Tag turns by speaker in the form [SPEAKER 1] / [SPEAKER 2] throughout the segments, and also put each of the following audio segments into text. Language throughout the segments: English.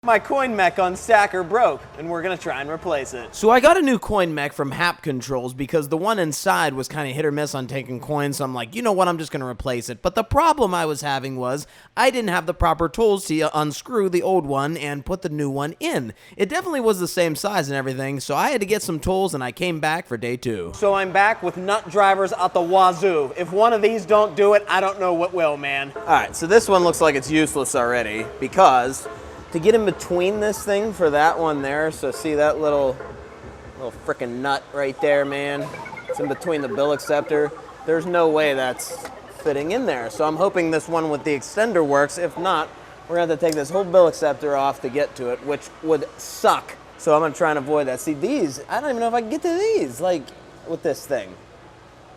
[SPEAKER 1] My coin mech on Stacker broke, and we're gonna try and replace it.
[SPEAKER 2] So I got a new coin mech from Hap Controls because the one inside was kind of hit or miss on taking coins, so I'm like, you know what, I'm just gonna replace it. But the problem I was having was I didn't have the proper tools to unscrew the old one and put the new one in. It definitely was the same size and everything, so I had to get some tools, and I came back for day 2.
[SPEAKER 1] So I'm back with nut drivers out the wazoo. If one of these don't do it, I don't know what will, man. All right, so this one looks like it's useless already because to get in between this thing for that one there, so see that little frickin' nut right there, man? It's in between the bill acceptor. There's no way that's fitting in there. So I'm hoping this one with the extender works. If not, we're gonna have to take this whole bill acceptor off to get to it, which would suck. So I'm gonna try and avoid that. See these, I don't even know if I can get to these, like with this thing.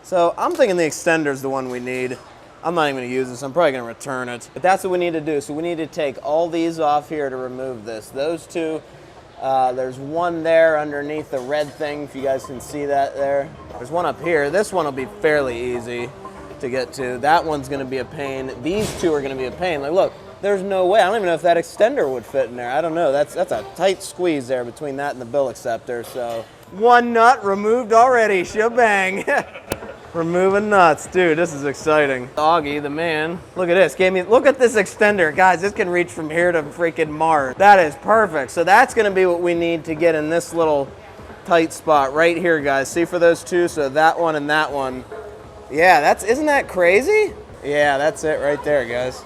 [SPEAKER 1] So I'm thinking the extender's the one we need. I'm not even gonna use this, I'm probably gonna return it. But that's what we need to do. So we need to take all these off here to remove this. Those two, there's one there underneath the red thing, if you guys can see that there. There's one up here. This one will be fairly easy to get to. That one's gonna be a pain. These two are gonna be a pain. Like look, there's no way. I don't even know if that extender would fit in there. I don't know, that's a tight squeeze there between that and the bill acceptor, so. One nut removed already, shebang. Removing nuts, dude, this is exciting. Augie, the man, look at this, look at this extender. Guys, this can reach from here to freaking Mars. That is perfect. So that's gonna be what we need to get in this little tight spot right here, guys. See for those two, so that one and that one. Yeah, isn't that crazy? Yeah, that's it right there, guys.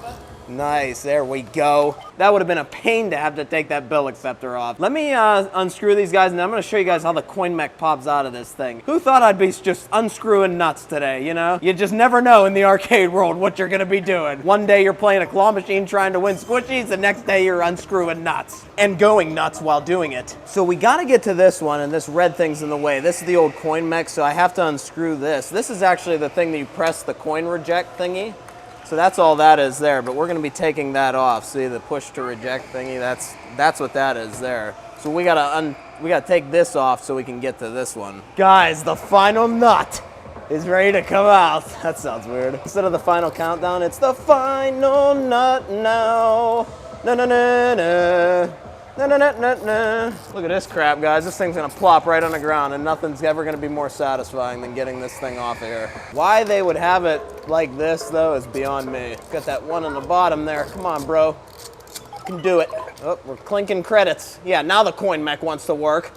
[SPEAKER 1] Nice, there we go. That would have been a pain to have to take that bill acceptor off. Let me unscrew these guys, and I'm gonna show you guys how the coin mech pops out of this thing. Who thought I'd be just unscrewing nuts today, you know? You just never know in the arcade world what you're gonna be doing. One day you're playing a claw machine trying to win squishies, the next day you're unscrewing nuts. And going nuts while doing it. So we gotta get to this one, and this red thing's in the way. This is the old coin mech, so I have to unscrew this. This is actually the thing that you press the coin reject thingy. So that's all that is there, but we're gonna be taking that off. See the push to reject thingy, that's what that is there. So we gotta take this off so we can get to this one. Guys, the final nut is ready to come out. That sounds weird. Instead of the final countdown, it's the final nut now. No, no, no, no. No, no, no, no, no. Look at this crap, guys. This thing's gonna plop right on the ground, and nothing's ever gonna be more satisfying than getting this thing off of here. Why they would have it like this, though, is beyond me. Got that one on the bottom there. Come on, bro. You can do it. Oh, we're clinking credits. Yeah, now the coin mech wants to work.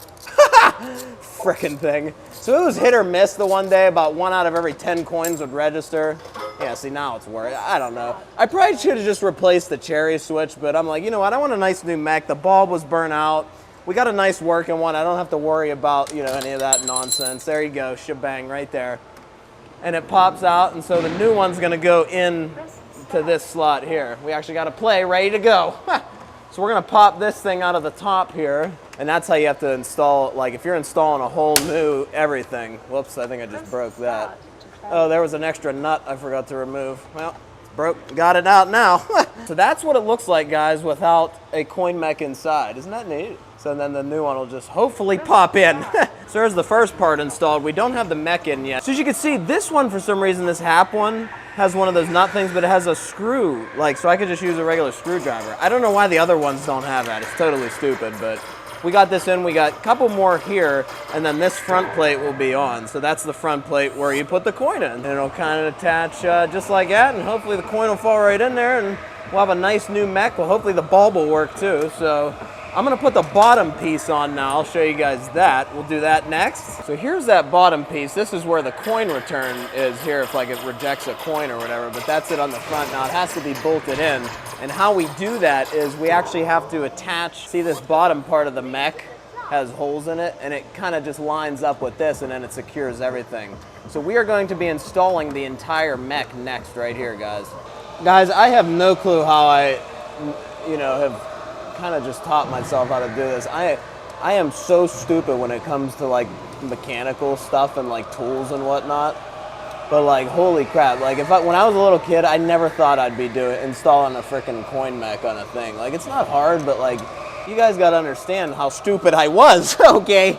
[SPEAKER 1] Frickin' thing. So it was hit or miss the one day. About 1 out of every 10 coins would register. Yeah, see, now it's working. I don't know. I probably should have just replaced the cherry switch, but I'm like, you know what? I want a nice new mech. The bulb was burnt out. We got a nice working one. I don't have to worry about, you know, any of that nonsense. There you go, shebang right there. And it pops out, and so the new one's gonna go in to this slot here. We actually got a play ready to go. So we're gonna pop this thing out of the top here, and that's how you have to install, like if you're installing a whole new everything. Whoops, I think I just broke that. Oh, there was an extra nut I forgot to remove. Well, it's broke, got it out now. So that's what it looks like, guys, without a coin mech inside. Isn't that neat? So then the new one will just hopefully pop in. So there's the first part installed. We don't have the mech in yet. So as you can see, this one, for some reason, this Hap one, has one of those nut things, but it has a screw, like, so I could just use a regular screwdriver. I don't know why the other ones don't have that. It's totally stupid, but we got this in. We got a couple more here, and then this front plate will be on. So that's the front plate where you put the coin in. And it'll kind of attach just like that, and hopefully the coin will fall right in there, and we'll have a nice new mech. Well, hopefully the bulb will work too. So I'm gonna put the bottom piece on now. I'll show you guys that. We'll do that next. So here's that bottom piece. This is where the coin return is here if like it rejects a coin or whatever, but that's it on the front. Now it has to be bolted in. And how we do that is we actually have to attach, see this bottom part of the mech has holes in it, and it kind of just lines up with this, and then it secures everything. So we are going to be installing the entire mech next right here, guys. Guys, I have no clue how I, you know, have kind of just taught myself how to do this. I am so stupid when it comes to like mechanical stuff and like tools and whatnot. But like, holy crap, like when I was a little kid, I never thought I'd be installing a freaking coin mech on a thing. Like, it's not hard, but like, you guys gotta understand how stupid I was, okay?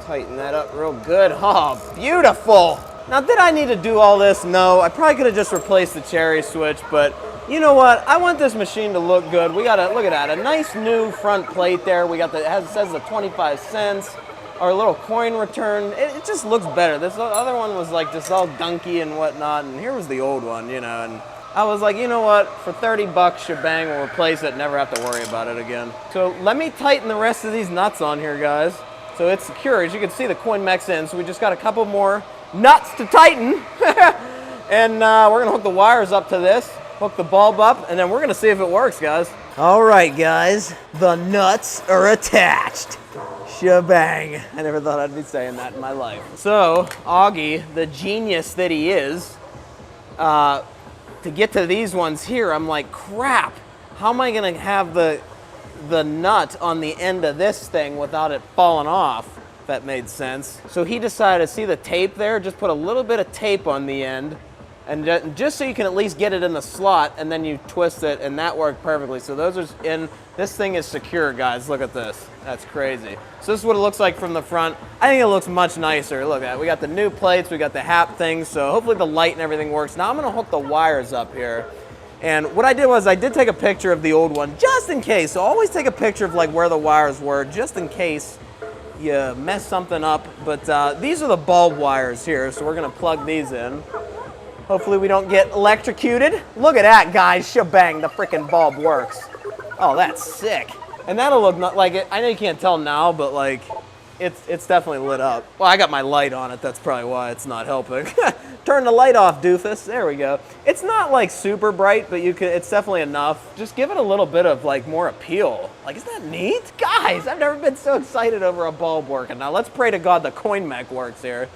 [SPEAKER 1] Tighten that up real good. Oh, beautiful. Now, did I need to do all this? No, I probably could have just replaced the cherry switch, but You know what? I want this machine to look good. We got look at that, a nice new front plate there. We got it says the 25 cents. Our little coin return. It just looks better. This other one was like just all gunky and whatnot, and here was the old one, you know. And I was like, you know what? For 30 bucks, shebang, we'll replace it. Never have to worry about it again. So let me tighten the rest of these nuts on here, guys. So it's secure. As you can see, the coin mech's in. So we just got a couple more nuts to tighten. And we're gonna hook the wires up to this, hook the bulb up, and then we're gonna see if it works, guys. All right, guys, the nuts are attached. Shebang. I never thought I'd be saying that in my life. So Augie, the genius that he is, to get to these ones here, I'm like, crap, how am I gonna have the nut on the end of this thing without it falling off? If that made sense. So he decided to see the tape there, just put a little bit of tape on the end, and just so you can at least get it in the slot, and then you twist it, and that worked perfectly. So those are in, this thing is secure, guys. Look at this. That's crazy. So this is what it looks like from the front. I think it looks much nicer. Look at it. We got the new plates, we got the hap thing, so hopefully the light and everything works. Now I'm gonna hook the wires up here. And what I did was I did take a picture of the old one, just in case. So always take a picture of like where the wires were, just in case you mess something up. But these are the bulb wires here, so we're gonna plug these in. Hopefully we don't get electrocuted. Look at that, guys, shebang, the freaking bulb works. Oh, that's sick. And that'll look not like it. I know you can't tell now, but like, it's definitely lit up. Well, I got my light on it, that's probably why it's not helping. Turn the light off, doofus, there we go. It's not like super bright, but it's definitely enough. Just give it a little bit of like more appeal. Like, isn't that neat? Guys, I've never been so excited over a bulb working. Now let's pray to God the coin mech works here.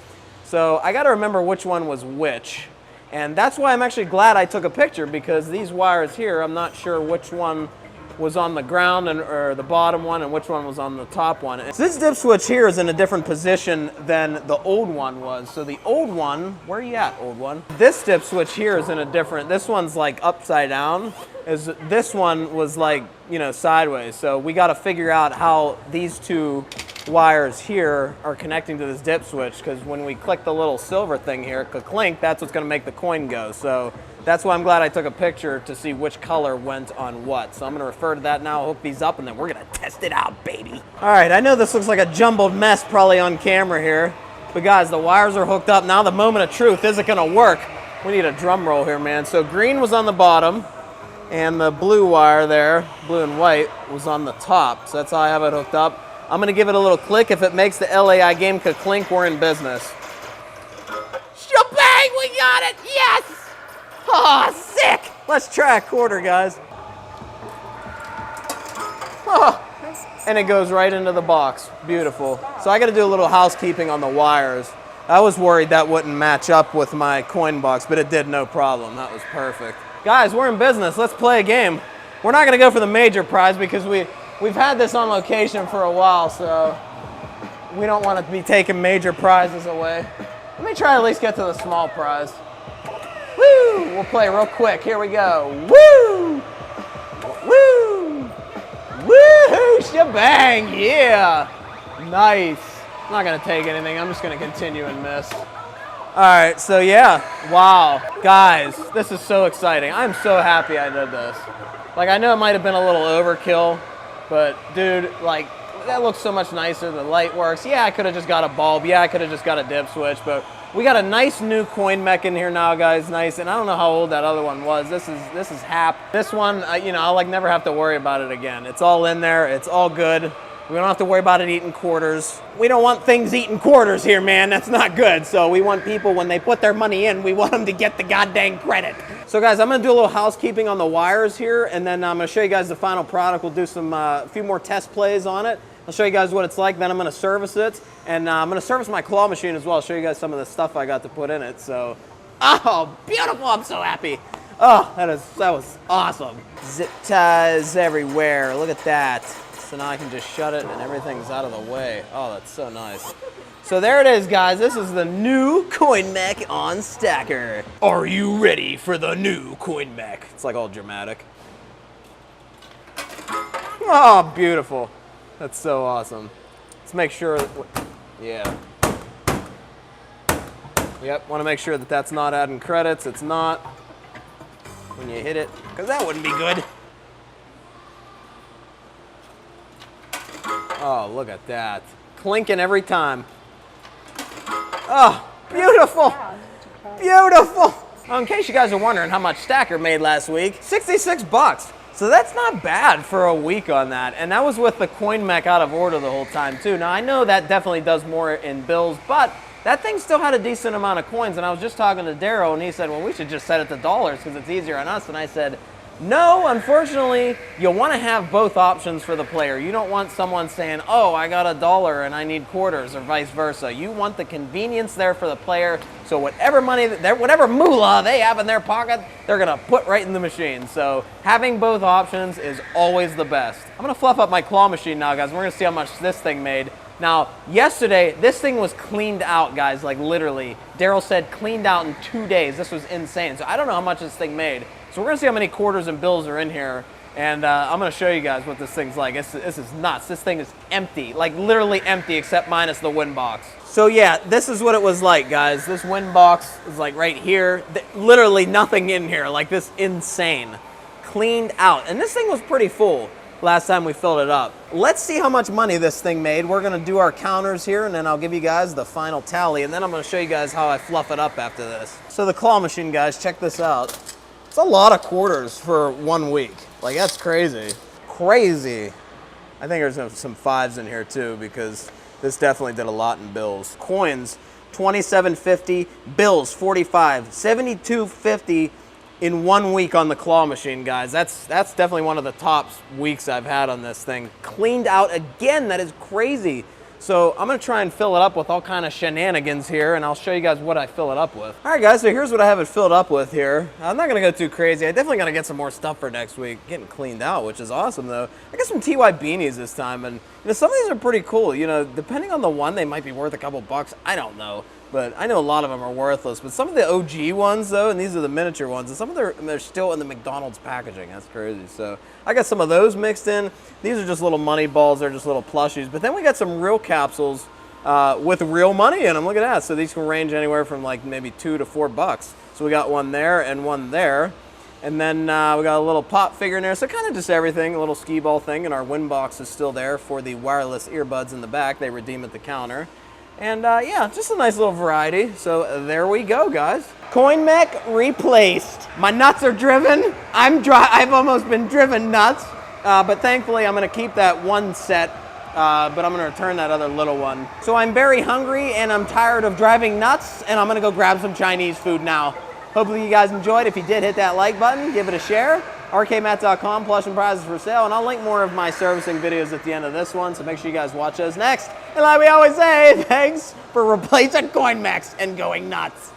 [SPEAKER 1] So I gotta remember which one was which. And that's why I'm actually glad I took a picture, because these wires here, I'm not sure which one was on the ground or the bottom one and which one was on the top one. So this dip switch here is in a different position than the old one was. So the old one, where are you at, old one? This dip switch here is in a different, this one's like upside down. This one was like, you know, sideways. So we got to figure out how these two wires here are connecting to this dip switch, because when we click the little silver thing here, clink, that's what's going to make the coin go. So that's why I'm glad I took a picture to see which color went on what. So I'm going to refer to that now, hook these up, and then we're going to test it out, baby. All right, I know this looks like a jumbled mess probably on camera here, but guys, the wires are hooked up. Now the moment of truth. Is it going to work? We need a drum roll here, man. So green was on the bottom, and the blue wire there, blue and white, was on the top. So that's how I have it hooked up. I'm gonna give it a little click. If it makes the LAI game clink, we're in business. Shebang, we got it, yes! Oh, sick! Let's try a quarter, guys. Oh, and it goes right into the box, beautiful. So I gotta do a little housekeeping on the wires. I was worried that wouldn't match up with my coin box, but it did, no problem. That was perfect. Guys, we're in business, let's play a game. We're not gonna go for the major prize because we've had this on location for a while, so we don't want to be taking major prizes away. Let me try to at least get to the small prize. Woo! We'll play real quick. Here we go. Woo! Woo! Woo! Shebang! Yeah! Nice. I'm not going to take anything. I'm just going to continue and miss. All right, so yeah. Wow. Guys, this is so exciting. I'm so happy I did this. Like, I know it might have been a little overkill, but dude, like, that looks so much nicer. The light works. Yeah, I could have just got a bulb. Yeah, I could have just got a dip switch, but we got a nice new coin mech in here now, guys. Nice. And I don't know how old that other one was. This is hap. This one, you know, I'll like never have to worry about it again. It's all in there. It's all good. We don't have to worry about it eating quarters. We don't want things eating quarters here, man. That's not good. So we want people, when they put their money in, we want them to get the goddamn credit. So guys, I'm gonna do a little housekeeping on the wires here, and then I'm gonna show you guys the final product. We'll do some a few more test plays on it. I'll show you guys what it's like, then I'm gonna service it, and I'm gonna service my claw machine as well. I'll show you guys some of the stuff I got to put in it. So, oh, beautiful, I'm so happy. Oh, that was awesome. Zip ties everywhere, look at that. So now I can just shut it and everything's out of the way. Oh, that's so nice. So there it is, guys. This is the new coin mech on Stacker. Are you ready for the new coin mech? It's like all dramatic. Oh, beautiful. That's so awesome. Let's make sure that, yeah. Yep, want to make sure that that's not adding credits. It's not. when you hit it, because that wouldn't be good. Oh, look at that. Clinking every time. Oh, beautiful. Beautiful. Well, in case you guys are wondering how much Stacker made last week, 66 bucks. So that's not bad for a week on that. And that was with the coin mech out of order the whole time too. Now I know that definitely does more in bills, but that thing still had a decent amount of coins. And I was just talking to Darrow and he said, well, we should just set it to dollars because it's easier on us. And I said, no, unfortunately, you'll want to have both options for the player. You don't want someone saying, oh, I got $1 and I need quarters, or vice versa. You want the convenience there for the player, so whatever money, whatever moolah they have in their pocket, they're going to put right in the machine. So having both options is always the best. I'm going to fluff up my claw machine now, guys. We're going to see how much this thing made. Now, yesterday, this thing was cleaned out, guys, like literally. Darryl said cleaned out in 2 days. This was insane. So I don't know how much this thing made. So we're gonna see how many quarters and bills are in here, and I'm gonna show you guys what this thing's like. This is nuts. This thing is empty, like literally empty, except minus the win box. So yeah, this is what it was like, guys. This win box is like right here. Literally nothing in here, like this insane. Cleaned out, and this thing was pretty full last time we filled it up. Let's see how much money this thing made. We're gonna do our counters here, and then I'll give you guys the final tally, and then I'm gonna show you guys how I fluff it up after this. So the claw machine, guys, check this out. It's a lot of quarters for 1 week. Like, that's crazy. Crazy. I think there's some fives in here too, because this definitely did a lot in bills. Coins, $27.50. Bills, $45. $72.50 in 1 week on the claw machine, guys. That's definitely one of the top weeks I've had on this thing. Cleaned out again. That is crazy. So I'm gonna try and fill it up with all kind of shenanigans here, and I'll show you guys what I fill it up with. All right, guys, so here's what I have it filled up with here. I'm not gonna go too crazy. I definitely gotta get some more stuff for next week. Getting cleaned out, which is awesome though. I got some TY beanies this time, and some of these are pretty cool. Depending on the one, they might be worth a couple bucks. I don't know. But I know a lot of them are worthless. But some of the OG ones, though, and these are the miniature ones, and some of them are still in the McDonald's packaging. That's crazy. So I got some of those mixed in. These are just little money balls. They're just little plushies. But then we got some real capsules with real money in them. Look at that. So these can range anywhere from like maybe $2 to $4. So we got one there and one there. And then we got a little pop figure in there. So kind of just everything, a little skee ball thing. And our win box is still there for the wireless earbuds in the back. They redeem at the counter. And yeah, just a nice little variety. So there we go, guys. Coin mech replaced. My nuts are driven. I've almost been driven nuts. But thankfully, I'm going to keep that one set. But I'm going to return that other little one. So I'm very hungry and I'm tired of driving nuts. And I'm going to go grab some Chinese food now. Hopefully you guys enjoyed. If you did, hit that like button. Give it a share. rkmat.com, plush and prizes for sale. And I'll link more of my servicing videos at the end of this one. So make sure you guys watch those next. And like we always say, thanks for replacing coin mechs and going nuts.